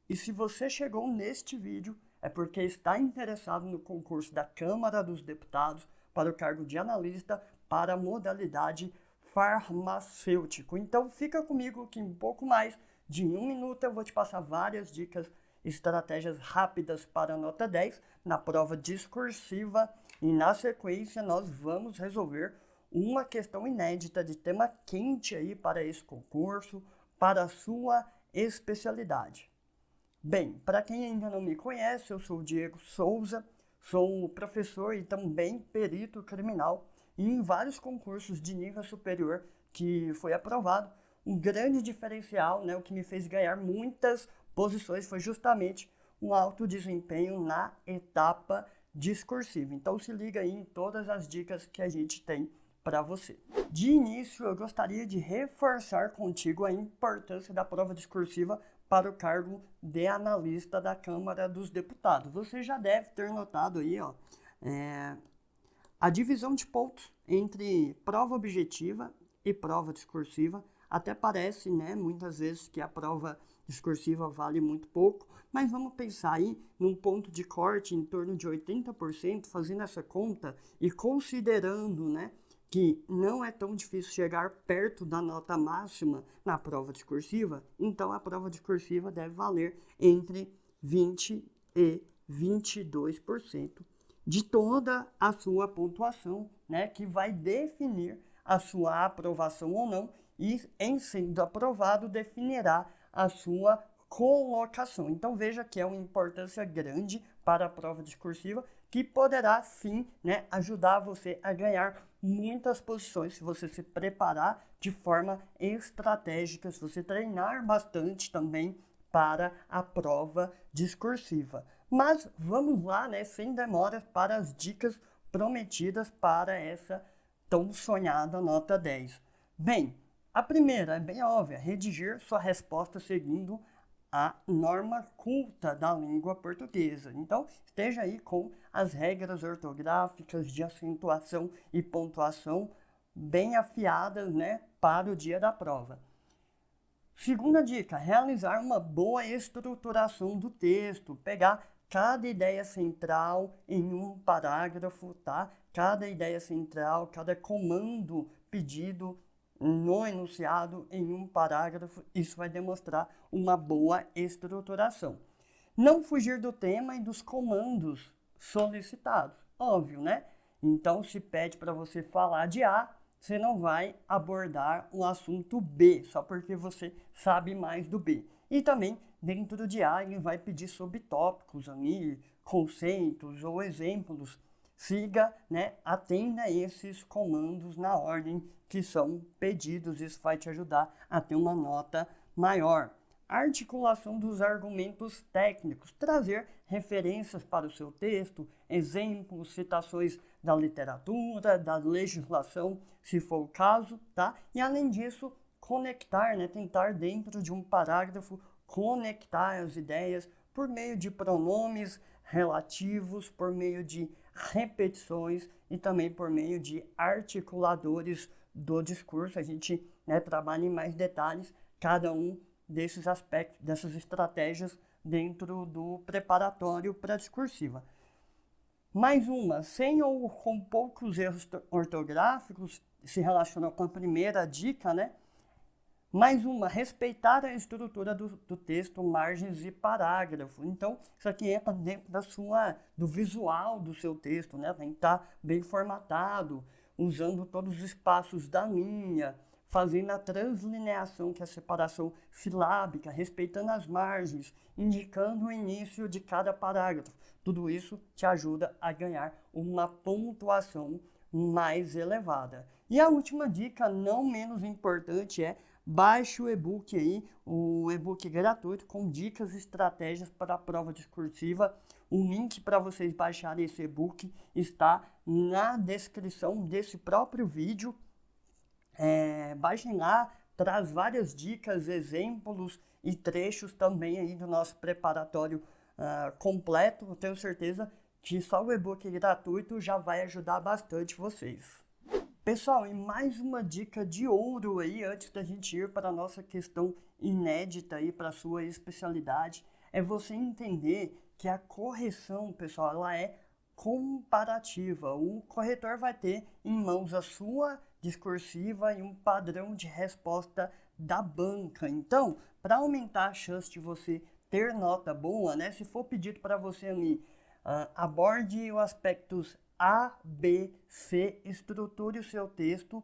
E se você chegou neste vídeo, é porque está interessado no concurso da Câmara dos Deputados para o cargo de analista para a modalidade farmacêutico. Então fica comigo que em um pouco mais de 1 minuto eu vou te passar várias dicas, estratégias rápidas para a nota 10 na prova discursiva e na sequência nós vamos resolver uma questão inédita de tema quente aí para esse concurso, para a sua especialidade. Bem, para quem ainda não me conhece, eu sou o Diego Souza, sou professor e também perito criminal e em vários concursos de nível superior que foi aprovado. Um grande diferencial, né, o que me fez ganhar muitas posições foi justamente um alto desempenho na etapa discursiva. Então se liga aí em todas as dicas que a gente tem para você. De início, eu gostaria de reforçar contigo a importância da prova discursiva para o cargo de analista da Câmara dos Deputados. Você já deve ter notado aí, ó, a divisão de pontos entre prova objetiva e prova discursiva. Até parece, né, muitas vezes que a prova discursiva vale muito pouco, mas vamos pensar aí num ponto de corte em torno de 80%, fazendo essa conta e considerando, né, que não é tão difícil chegar perto da nota máxima na prova discursiva, então a prova discursiva deve valer entre 20% e 22% de toda a sua pontuação, né, que vai definir a sua aprovação ou não e, em sendo aprovado, definirá a sua colocação. Então veja que é uma importância grande para a prova discursiva que poderá sim, né, ajudar você a ganhar muitas posições se você se preparar de forma estratégica, se você treinar bastante também para a prova discursiva. Mas vamos lá, né, sem demora, para as dicas prometidas para essa tão sonhada nota 10. Bem, a primeira é bem óbvia: redigir sua resposta seguindo a norma culta da língua portuguesa. Então, esteja aí com as regras ortográficas de acentuação e pontuação bem afiadas, né, para o dia da prova. Segunda dica: realizar uma boa estruturação do texto, pegar cada ideia central em um parágrafo, tá? Cada ideia central, cada comando pedido no enunciado em um parágrafo, isso vai demonstrar uma boa estruturação. Não fugir do tema e dos comandos solicitados, óbvio, né? Então, se pede para você falar de A, você não vai abordar o assunto B, só porque você sabe mais do B. E também, dentro de A, ele vai pedir subtópicos ali, conceitos ou exemplos. Siga, né, atenda esses comandos na ordem que são pedidos. Isso vai te ajudar a ter uma nota maior. Articulação dos argumentos técnicos, trazer referências para o seu texto, exemplos, citações da literatura, da legislação, se for o caso, tá? E além disso, conectar, né, tentar dentro de um parágrafo conectar as ideias por meio de pronomes relativos, por meio de repetições e também por meio de articuladores do discurso. A gente, né, trabalha em mais detalhes cada um desses aspectos, dessas estratégias dentro do preparatório para a discursiva. Mais uma: sem ou com poucos erros ortográficos, se relaciona com a primeira dica, né? Mais uma: respeitar a estrutura do texto, margens e parágrafo. Então, isso aqui entra dentro do visual do seu texto, né? Tem que estar bem formatado, usando todos os espaços da linha, fazendo a translineação, que é a separação silábica, respeitando as margens, indicando o início de cada parágrafo. Tudo isso te ajuda a ganhar uma pontuação mais elevada. E a última dica, não menos importante, é: baixe o e-book aí, o e-book gratuito com dicas e estratégias para a prova discursiva. O link para vocês baixarem esse e-book está na descrição desse próprio vídeo. Baixem lá, traz várias dicas, exemplos e trechos também aí do nosso preparatório completo. Eu tenho certeza que só o e-book gratuito já vai ajudar bastante vocês. Pessoal, e mais uma dica de ouro aí, antes da gente ir para a nossa questão inédita aí para a sua especialidade, é você entender que a correção, pessoal, ela é comparativa. O corretor vai ter em mãos a sua discursiva e um padrão de resposta da banca. Então, para aumentar a chance de você ter nota boa, né? Se for pedido para você ali, aborde os aspectos A, B, C, estruture o seu texto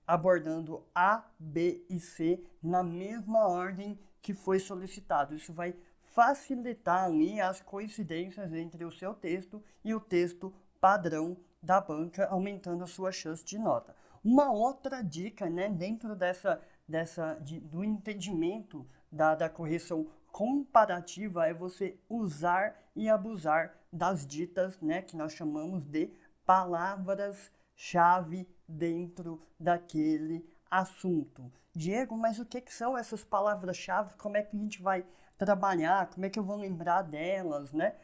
abordando A, B e C na mesma ordem que foi solicitado. Isso vai facilitar ali as coincidências entre o seu texto e o texto padrão da banca, aumentando a sua chance de nota. Uma outra dica, né, dentro do entendimento da correção comparativa é você usar e abusar das ditas, né, que nós chamamos de palavras-chave dentro daquele assunto. Diego, mas o que são essas palavras-chave? Como é que a gente vai trabalhar? Como é que eu vou lembrar delas, né?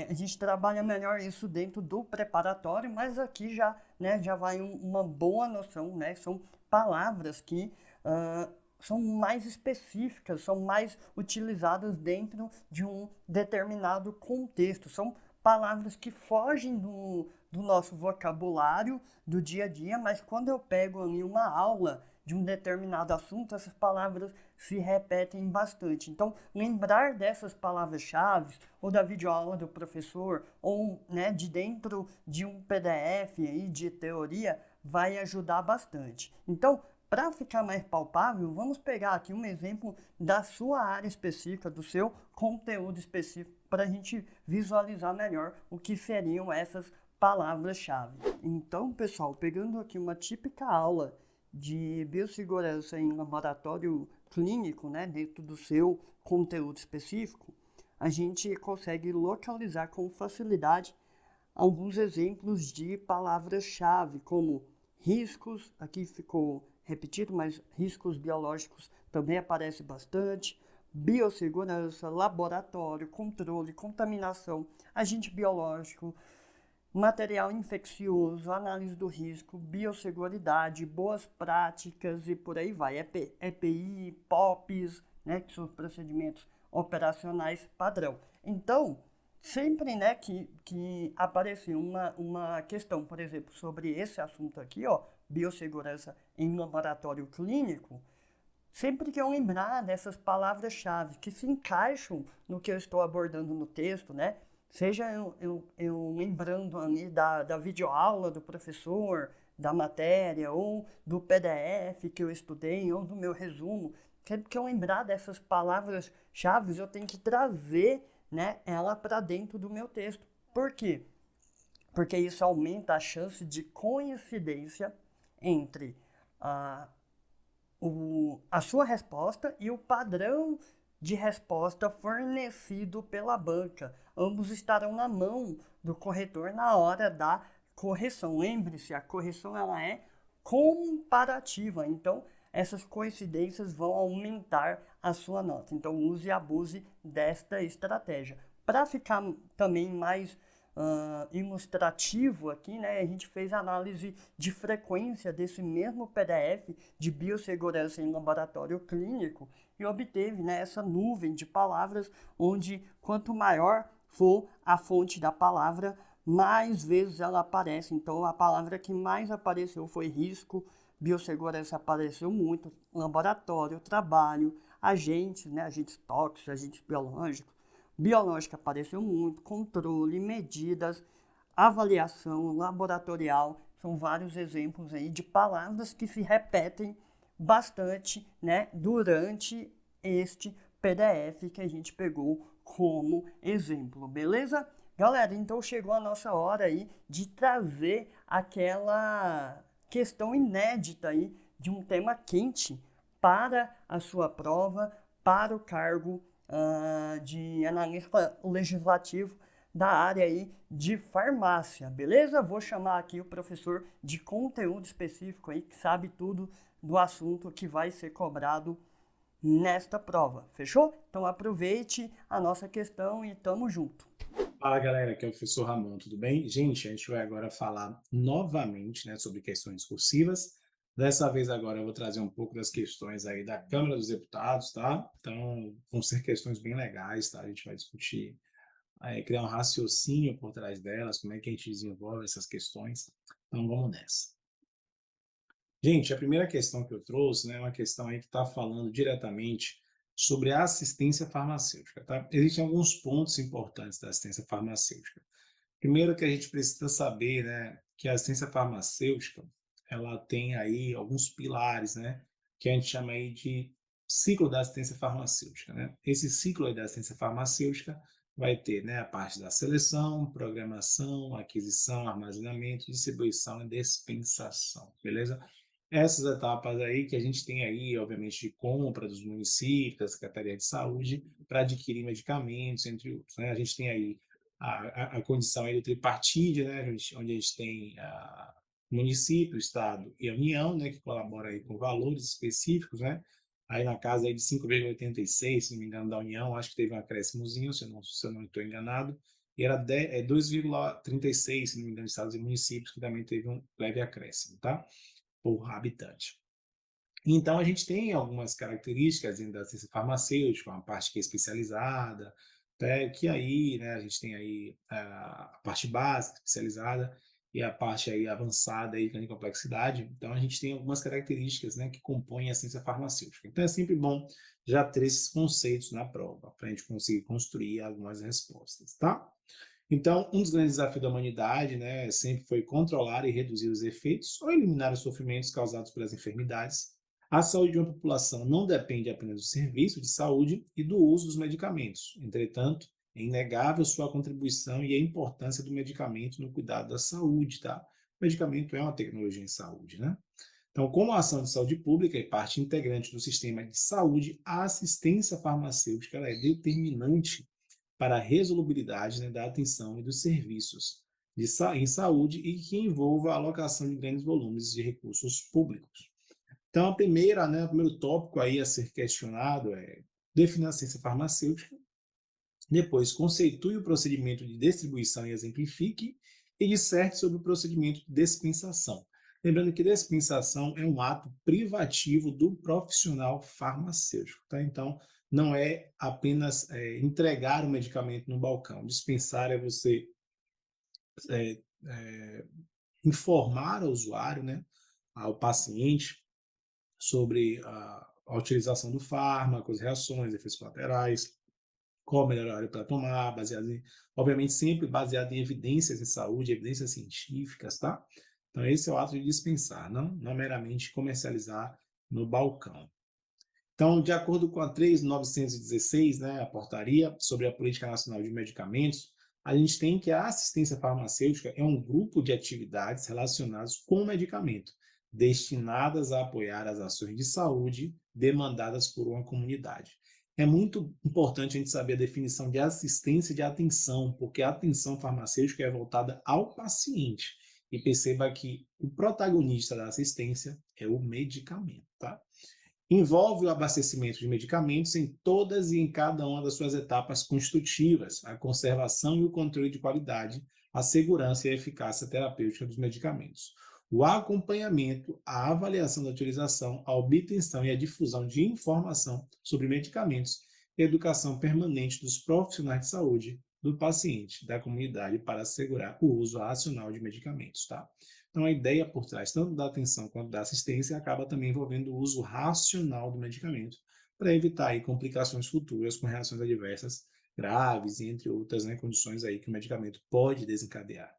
A gente trabalha melhor isso dentro do preparatório, mas aqui já, né, já vai uma boa noção, né? São palavras que são mais específicas, são mais utilizadas dentro de um determinado contexto. São palavras que fogem do nosso vocabulário do dia a dia, mas quando eu pego ali uma aula de um determinado assunto, essas palavras se repetem bastante. Então, lembrar dessas palavras-chave, ou da videoaula do professor, ou, né, de dentro de um PDF aí de teoria, vai ajudar bastante. Então, para ficar mais palpável, vamos pegar aqui um exemplo da sua área específica, do seu conteúdo específico, para a gente visualizar melhor o que seriam essas palavras-chave. Então, pessoal, pegando aqui uma típica aula de biossegurança em laboratório clínico, né, dentro do seu conteúdo específico, a gente consegue localizar com facilidade alguns exemplos de palavras-chave, como riscos, aqui ficou repetido, mas riscos biológicos também aparece bastante, biossegurança, laboratório, controle, contaminação, agente biológico, material infeccioso, análise do risco, biosseguridade, boas práticas e por aí vai. EPI, POPs, né, que são os procedimentos operacionais padrão. Então, sempre, né, que aparecer uma questão, por exemplo, sobre esse assunto aqui, ó, biossegurança em laboratório clínico, sempre que eu lembrar dessas palavras-chave que se encaixam no que eu estou abordando no texto, né? Seja eu lembrando ali da videoaula do professor, da matéria, ou do PDF que eu estudei, ou do meu resumo, sempre que eu lembrar dessas palavras-chave, eu tenho que trazer, né, ela para dentro do meu texto. Por quê? Porque isso aumenta a chance de coincidência entre a sua resposta e o padrão de resposta fornecido pela banca. Ambos estarão na mão do corretor na hora da correção. Lembre-se, a correção ela é comparativa, então essas coincidências vão aumentar a sua nota. Então use e abuse desta estratégia. Para ficar também mais ilustrativo aqui, né, a gente fez análise de frequência desse mesmo PDF de biossegurança em laboratório clínico e obteve, né, essa nuvem de palavras onde quanto maior for a fonte da palavra, mais vezes ela aparece. Então a palavra que mais apareceu foi risco, biossegurança apareceu muito, laboratório, trabalho, agentes, né, agentes tóxicos, agentes biológicos, biológica apareceu muito, controle, medidas, avaliação laboratorial, são vários exemplos aí de palavras que se repetem bastante, né, durante este PDF que a gente pegou como exemplo, beleza? Galera, então chegou a nossa hora aí de trazer aquela questão inédita aí de um tema quente para a sua prova, para o cargo de analista legislativo da área aí de farmácia, beleza? Vou chamar aqui o professor de conteúdo específico aí, que sabe tudo do assunto que vai ser cobrado nesta prova, fechou? Então aproveite a nossa questão e tamo junto. Fala galera, aqui é o professor Ramon, tudo bem? Gente, a gente vai agora falar novamente, né, sobre questões cursivas, Dessa vez agora eu vou trazer um pouco das questões aí da Câmara dos Deputados, tá? Então, vão ser questões bem legais, tá? A gente vai discutir, criar um raciocínio por trás delas, como é que a gente desenvolve essas questões. Então, vamos nessa. Gente, a primeira questão que eu trouxe, né, é uma questão aí que está falando diretamente sobre a assistência farmacêutica, tá? Existem alguns pontos importantes da assistência farmacêutica. Primeiro que a gente precisa saber, né, que a assistência farmacêutica, ela tem aí alguns pilares, né, que a gente chama aí de ciclo da assistência farmacêutica, né? Esse ciclo aí da assistência farmacêutica vai ter, né, a parte da seleção, programação, aquisição, armazenamento, distribuição e dispensação, beleza? Essas etapas aí que a gente tem aí, obviamente, de compra dos municípios, da Secretaria de Saúde, para adquirir medicamentos, entre outros, né? A gente tem aí a condição aí do tripartite, né, onde a gente tem o município, o estado e a União, né, que colabora aí com valores específicos, né, aí na casa aí de 5,86, se não me engano, da União, acho que teve um acréscimozinho, se eu não estou enganado, e era 2,36, se não me engano, estados e municípios, que também teve um leve acréscimo, tá? Por habitante. Então, a gente tem algumas características dentro da ciência farmacêutica, uma parte que é especializada, né, que aí, né, a gente tem aí a parte básica, especializada, e a parte aí avançada aí, de complexidade. Então, a gente tem algumas características, né, que compõem a ciência farmacêutica. Então, é sempre bom já ter esses conceitos na prova, para a gente conseguir construir algumas respostas, tá? Então, um dos grandes desafios da humanidade, né, sempre foi controlar e reduzir os efeitos ou eliminar os sofrimentos causados pelas enfermidades. A saúde de uma população não depende apenas do serviço de saúde e do uso dos medicamentos. Entretanto, é inegável sua contribuição e a importância do medicamento no cuidado da saúde, tá? O medicamento é uma tecnologia em saúde, né? Então, como a ação de saúde pública e parte integrante do sistema de saúde, a assistência farmacêutica ela é determinante para a resolubilidade, né, da atenção e dos serviços em saúde e que envolva a alocação de grandes volumes de recursos públicos. Então, o primeiro tópico aí a ser questionado é definir a ciência farmacêutica, depois conceitue o procedimento de distribuição e exemplifique, e disserte sobre o procedimento de dispensação. Lembrando que dispensação é um ato privativo do profissional farmacêutico, tá? Então, não é apenas entregar o medicamento no balcão. Dispensar é você é, é, informar ao usuário, né, ao paciente, sobre a utilização do fármaco, as reações, efeitos colaterais, qual o melhor horário para tomar, obviamente sempre baseado em evidências em saúde, evidências científicas, tá? Então esse é o ato de dispensar, não meramente comercializar no balcão. Então, de acordo com a 3.916, né, a portaria sobre a Política Nacional de Medicamentos, a gente tem que a assistência farmacêutica é um grupo de atividades relacionadas com o medicamento, destinadas a apoiar as ações de saúde demandadas por uma comunidade. É muito importante a gente saber a definição de assistência e de atenção, porque a atenção farmacêutica é voltada ao paciente. E perceba que o protagonista da assistência é o medicamento, tá? Envolve o abastecimento de medicamentos em todas e em cada uma das suas etapas constitutivas, a conservação e o controle de qualidade, a segurança e a eficácia terapêutica dos medicamentos, o acompanhamento, a avaliação da utilização, a obtenção e a difusão de informação sobre medicamentos e a educação permanente dos profissionais de saúde, do paciente, da comunidade, para assegurar o uso racional de medicamentos, tá? Então, a ideia por trás tanto da atenção quanto da assistência acaba também envolvendo o uso racional do medicamento para evitar aí, complicações futuras com reações adversas graves, entre outras, né, condições aí que o medicamento pode desencadear.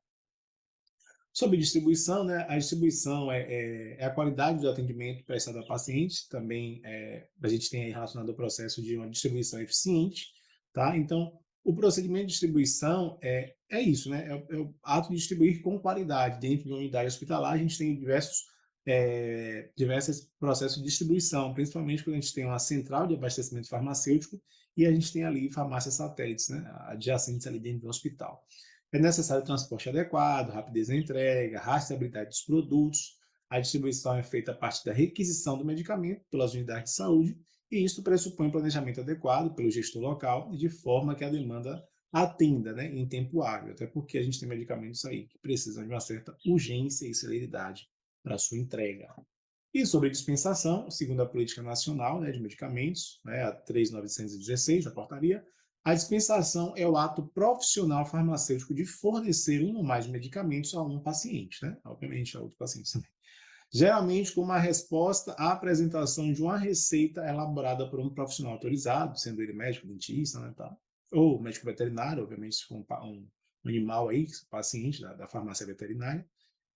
Sobre distribuição, né, a distribuição é a qualidade do atendimento prestado ao paciente, também a gente tem aí relacionado ao processo de uma distribuição eficiente, tá? Então, o procedimento de distribuição é isso, né? É o ato de distribuir com qualidade. Dentro de uma unidade hospitalar, a gente tem diversos processos de distribuição, principalmente quando a gente tem uma central de abastecimento farmacêutico e a gente tem ali farmácias satélites, né, adjacentes ali dentro do hospital. É necessário transporte adequado, rapidez na entrega, rastreabilidade dos produtos. A distribuição é feita a partir da requisição do medicamento pelas unidades de saúde, e isso pressupõe planejamento adequado pelo gestor local, de forma que a demanda atenda, né, em tempo hábil, até porque a gente tem medicamentos aí que precisam de uma certa urgência e celeridade para sua entrega. E sobre dispensação, segundo a Política Nacional, né, de Medicamentos, né, a 3.916 da portaria, a dispensação é o ato profissional farmacêutico de fornecer um ou mais medicamentos a um paciente, né? Obviamente a outro paciente também. Geralmente como uma resposta à apresentação de uma receita elaborada por um profissional autorizado, sendo ele médico, dentista, né, tal, ou médico veterinário, obviamente se for um animal aí, paciente da farmácia veterinária.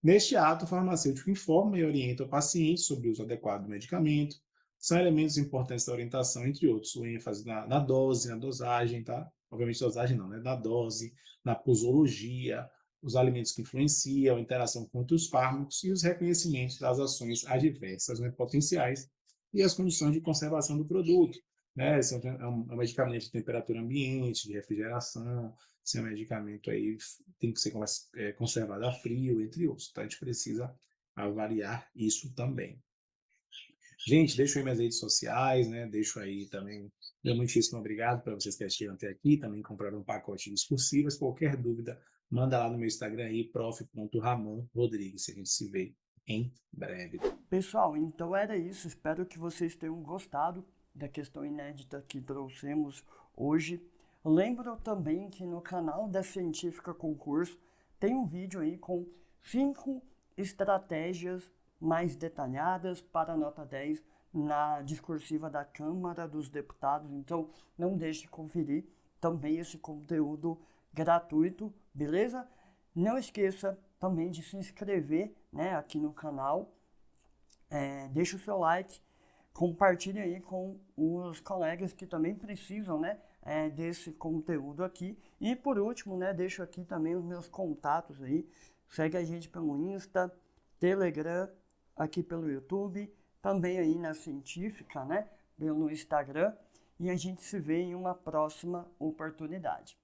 Neste ato, o farmacêutico informa e orienta o paciente sobre o uso adequado do medicamento. São elementos importantes da orientação, entre outros, o ênfase na dose, na dosagem, tá? Obviamente, dosagem não, né? Na dose, na posologia, os alimentos que influenciam, a interação com outros fármacos e os reconhecimentos das ações adversas, né, potenciais e as condições de conservação do produto, né? Se é um medicamento de temperatura ambiente, de refrigeração, se é um medicamento aí tem que ser conservado a frio, entre outros, tá? A gente precisa avaliar isso também. Gente, deixo aí minhas redes sociais, né? Deixo aí também, meu muitíssimo obrigado para vocês que assistiram até aqui, também compraram um pacote de discursivas. Qualquer dúvida, manda lá no meu Instagram aí, prof.ramonrodrigues. A gente se vê em breve. Pessoal, então era isso. Espero que vocês tenham gostado da questão inédita que trouxemos hoje. Lembro também que no canal da Científica Concurso tem um vídeo aí com 5 estratégias mais detalhadas para a nota 10 na discursiva da Câmara dos Deputados. Então não deixe de conferir também esse conteúdo gratuito, beleza? Não esqueça também de se inscrever, né, aqui no canal. Deixa o seu like, compartilhe aí com os colegas que também precisam, né, desse conteúdo aqui. E por último, né, deixo aqui também os meus contatos aí. Segue a gente pelo Insta, Telegram, aqui pelo YouTube, também aí na Científica, né, pelo Instagram. E a gente se vê em uma próxima oportunidade.